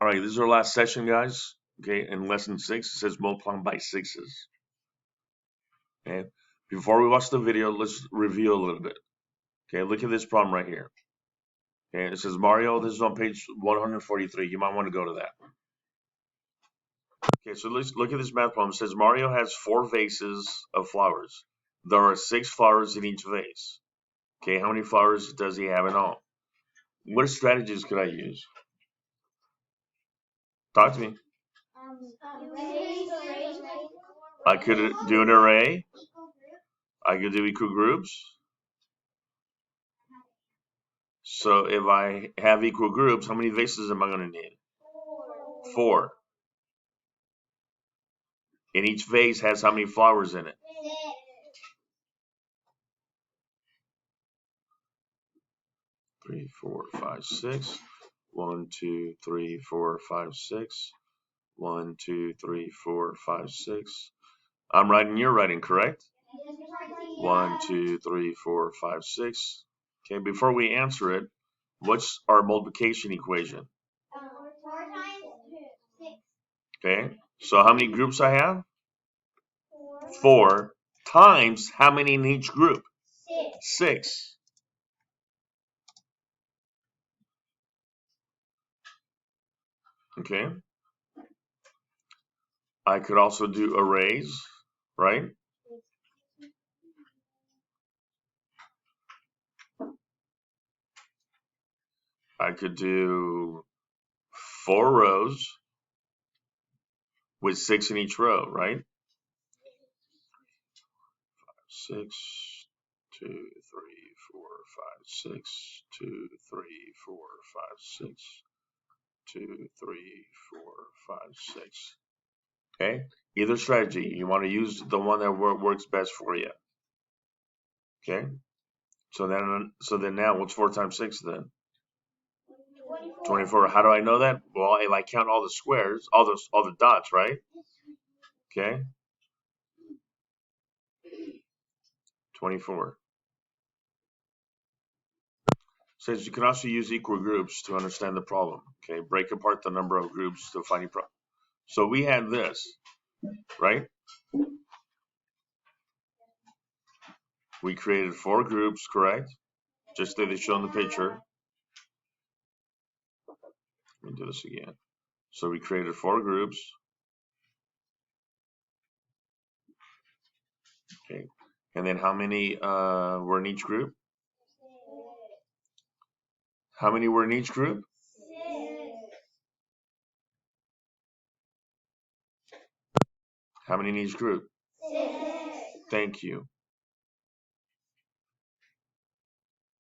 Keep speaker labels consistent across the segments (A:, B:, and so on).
A: All right, this is our last session, guys. Okay, in lesson 6, it says multiplying by sixes. Okay, before we watch the video, let's review a little bit. Okay, look at this problem right here. Okay, it says Mario. This is on page 143. You might want to go to that. Okay, so let's look at this math problem. It says Mario has 4 vases of flowers. There are 6 flowers in each vase. Okay, how many flowers does he have in all? What strategies could I use? Talk to me. I could do an array. I could do equal groups. So if I have equal groups, how many vases am I going to need? 4. And each vase has how many flowers in it? 3, 4, 5, 6. 1, 2, 3, 4, 5, 6. 1, 2, 3, 4, 5, 6. I'm writing, you're writing, correct? 1, 2, 3, 4, 5, 6. Okay, before we answer it, what's our multiplication equation?
B: 4 times 6.
A: Okay, so how many groups I have? 4 times how many in each group? 6. Okay. I could also do arrays, right? I could do 4 rows with 6 in each row, right? 6, 2, 3, 4, 5, 6, 2, 3, 4, 5, 6, 2, 3, 4, 5, 6. Okay, either strategy. You want to use the one that works best for you. Okay, so then now what's 4 times 6 then? 24. How do I know that? Well, if I count all the squares, all the dots, right? Okay, 24. Says you can also use equal groups to understand the problem. Okay, break apart the number of groups to find a problem. So we had this, right? We created 4 groups, correct? Just like they show in the picture. Let me do this again. So we created 4 groups. Okay, and then how many were in each group? How many were in each group?
B: 6.
A: How many in each group?
B: 6.
A: Thank you.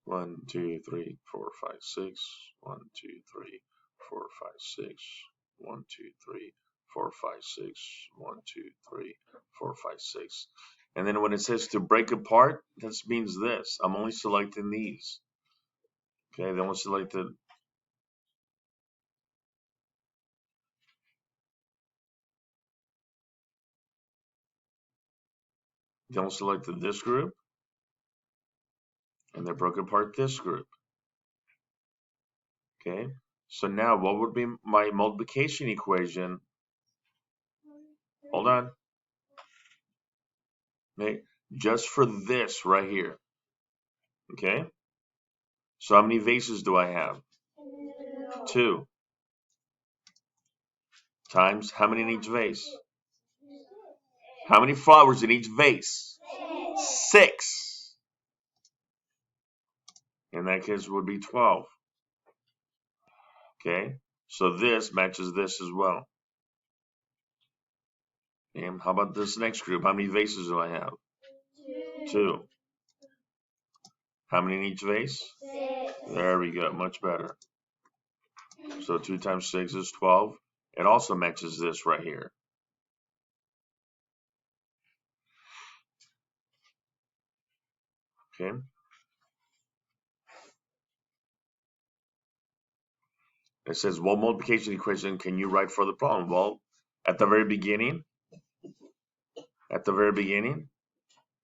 A: 1, 2, 3, 4, 5, 6. 1, 2, 3, 4, 5, 6. 1, 2, 3, 4, 5, 6. 1, 2, 3, 4, 5, 6. And then when it says to break apart, that means this. I'm only selecting these. Okay, then we'll select the then we'll select this group, and then broke apart this group. Okay, so now what would be my multiplication equation? Hold on. Okay, just for this right here. Okay, so how many vases do I have? 2. Times how many in each vase? How many flowers in each vase? 6. In that case, it would be 12. Okay, so this matches this as well. And how about this next group? How many vases do I have? 2. How many in each vase?
B: 6.
A: There we go, much better. So 2 times 6 is 12. It also matches this right here. Okay. It says, what multiplication equation can you write for the problem? Well, at the very beginning,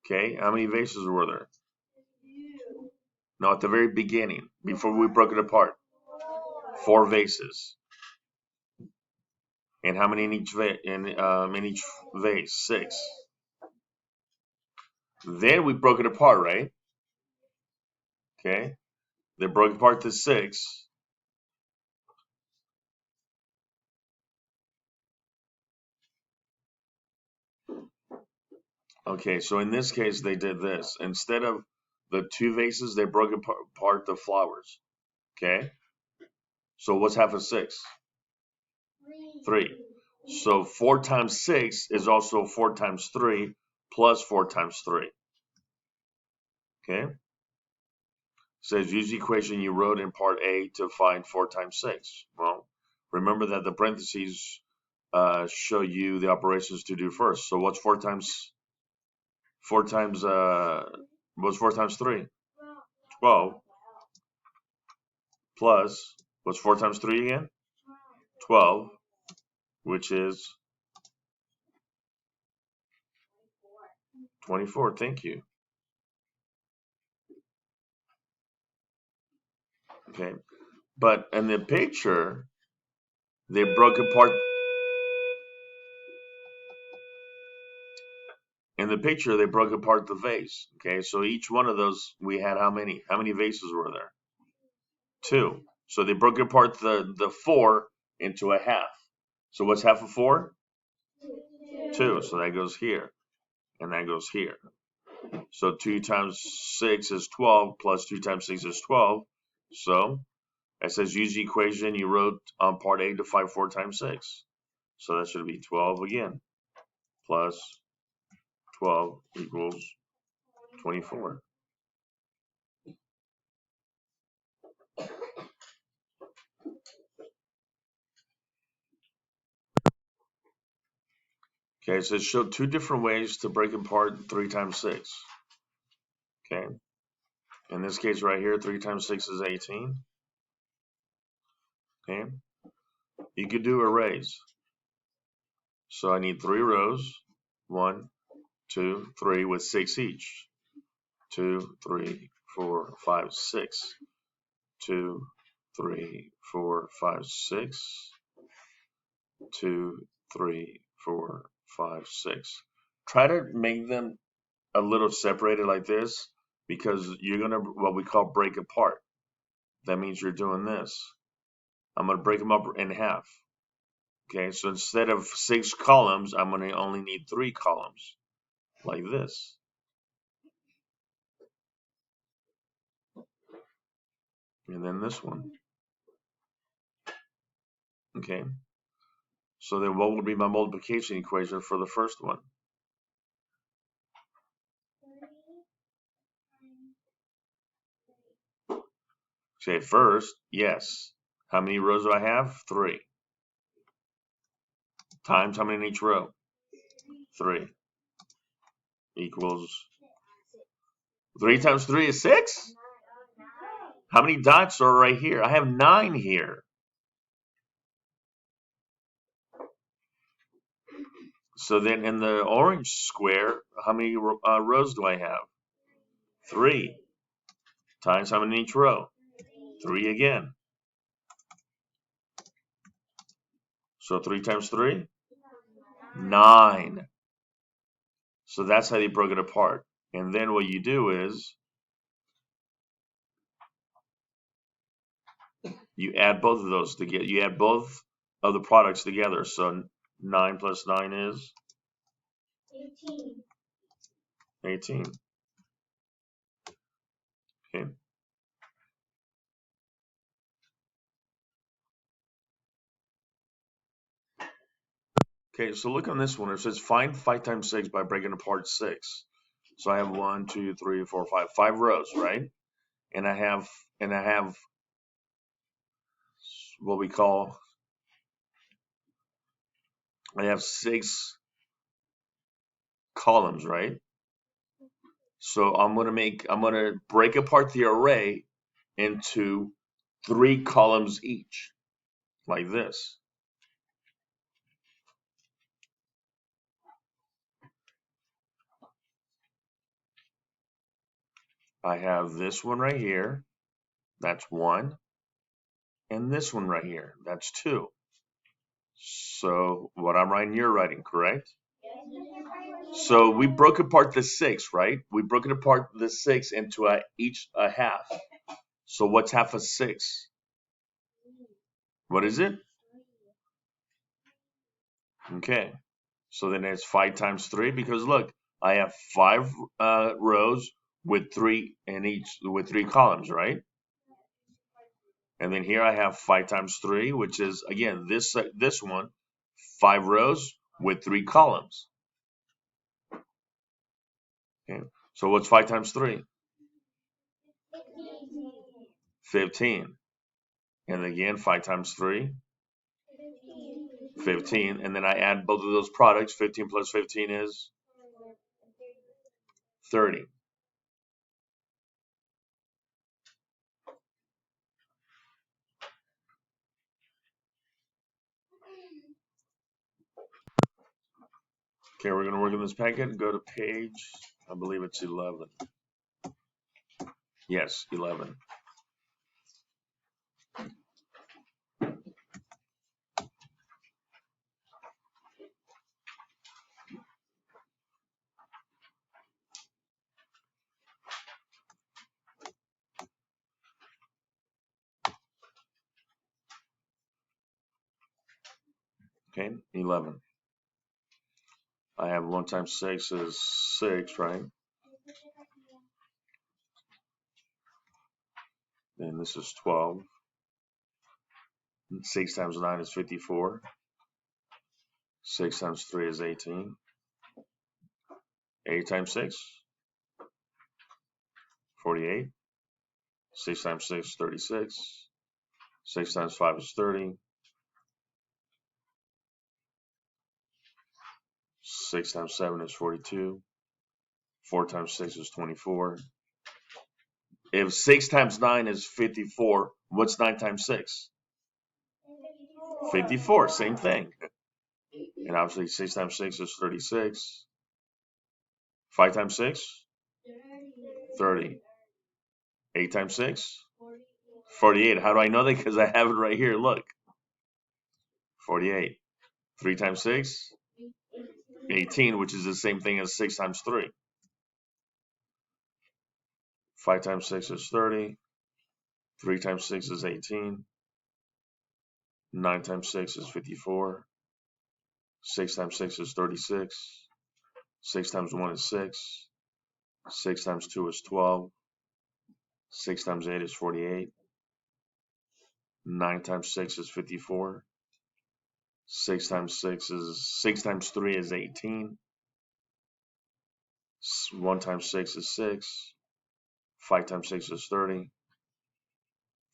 A: okay, how many vases were there? No, at the very beginning, before we broke it apart, 4 vases. And how many in each vase? 6. Then we broke it apart, right? Okay. They broke apart to 6. Okay, so in this case, they did this. Instead of the 2 vases, they broke apart the flowers. Okay? So what's half of 6? 3. So 4 times 6 is also 4 times 3 plus 4 times 3. Okay? Says use the equation you wrote in part A to find 4 times 6. Well, remember that the parentheses show you the operations to do first. So what's 4 times 3? 12 plus what's 4 times 3 again? 12, which is 24. Thank you. Okay. But in the picture, they broke apart. In the picture, they broke apart the vase. Okay, so each one of those, we had how many? How many vases were there? 2. So they broke apart the 4 into a half. So what's half of 4? 2. So that goes here, and that goes here. So 2 times 6 is 12, plus 2 times 6 is 12. So it says use the equation you wrote on part A to find 4 times 6. So that should be 12 again, plus 12 equals 24. Okay, it says show 2 different ways to break apart 3 times 6. Okay, in this case right here, 3 times 6 is 18. Okay, you could do arrays. So I need 3 rows, 1, 2, 3 with 6 each. 2, 3, 4, 5, 6. 2, 3, 4, 5, 6. 2, 3, 4, 5, 6. Try to make them a little separated like this because you're going to what we call break apart. That means you're doing this. I'm going to break them up in half. Okay, so instead of 6 columns, I'm going to only need 3 columns like this. And then this one. Okay, so then what would be my multiplication equation for the first one? Okay, first, yes. How many rows do I have? 3. Times how many in each row? 3. Equals 3 times 3 is 6? How many dots are right here? I have 9 here. So then in the orange square, how many rows do I have? 3. Times how many in each row? 3 again. So 3 times 3? 9. So that's how they broke it apart. And then what you do is you add both of those together. You add both of the products together. So 9 plus 9 is 18. Okay. Okay, so look on this one. It says find 5 times 6 by breaking apart 6. So I have 1, 2, 3, 4, 5, 5 rows, right? And I have what we call I have 6 columns, right? So I'm gonna break apart the array into 3 columns each, like this. I have this one right here, that's 1, and this one right here, that's 2. So what I'm writing, you're writing, correct? So we broke apart the 6, right? We broke it apart the 6 into each a half. So what's half of 6? What is it? Okay. So then it's 5 times 3 because look, I have 5 rows with 3 in each, with 3 columns, right? And then here I have 5 times 3, which is again this one, 5 rows with 3 columns. Okay. So what's 5 times 3? 15. And again, 5 times 3, 15. And then I add both of those products. 15 plus 15 is 30. Okay, we're going to work on this packet. Go to page, I believe it's 11. Yes, 11. Okay, 11. I have 1 times 6 is 6, right? And this is 12. 6 times 9 is 54. 6 times 3 is 18. 8 times 6, 48. 6 times 6 is 36. 6 times 5 is 30. 6 times 7 is 42. 4 times 6 is 24. If 6 times 9 is 54, what's 9 times 6? 54, same thing. And obviously 6 times 6 is 36. 5 times 6? 30. 8 times 6? 48. How do I know that? Because I have it right here. Look. 48. 3 times 6? 18, which is the same thing as 6 times 3. 5 times 6 is 30. 3 times 6 is 18. 9 times 6 is 54. 6 times 6 is 36. 6 times 1 is 6. 6 times 2 is 12. 6 times 8 is 48. 9 times 6 is 54. 6 times 6 times 3 is 18. 1 times 6 is 6. 5 times 6 is 30.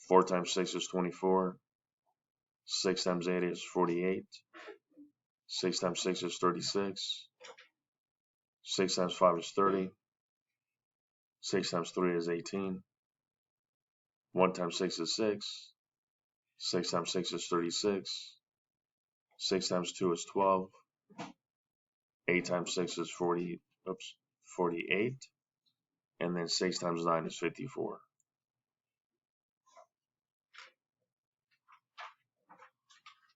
A: 4 times 6 is 24. 6 times 8 is 48. 6 times 6 is 36. 6 times 5 is 30. 6 times 3 is 18. 1 times 6 is 6. 6 times 6 is 36. 6 times 2 is 12. 8 times 6 is 48. And then 6 times 9 is 54.